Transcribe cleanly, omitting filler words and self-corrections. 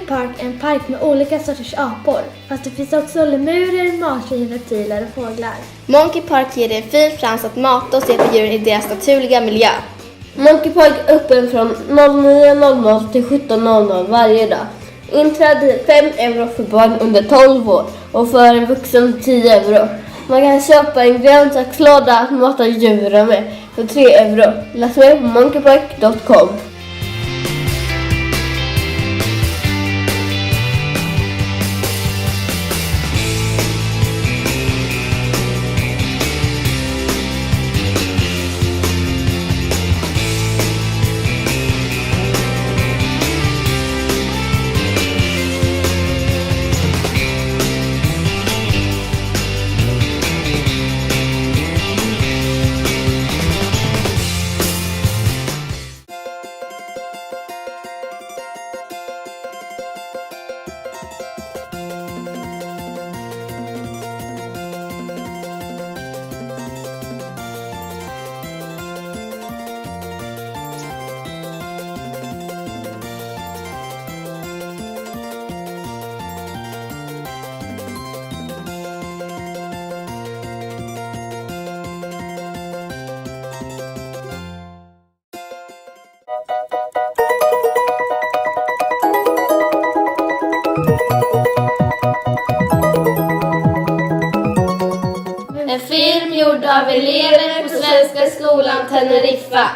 Park är en park med olika sorters apor. Fast det finns också lemurer, marsvin, reptiler och fåglar. Monkey Park ger dig en fin chans att mata och se på djuren i deras naturliga miljö. Monkey Park är öppen från 09:00 till 17:00 varje dag. Inträde är 5 euro för barn under 12 år och för en vuxen 10 euro. Man kan köpa en grönsakslåda att mata djuren med för 3 euro. Läs mer på monkeypark.com. En film gjord av elever på Svenska skolan Teneriffa.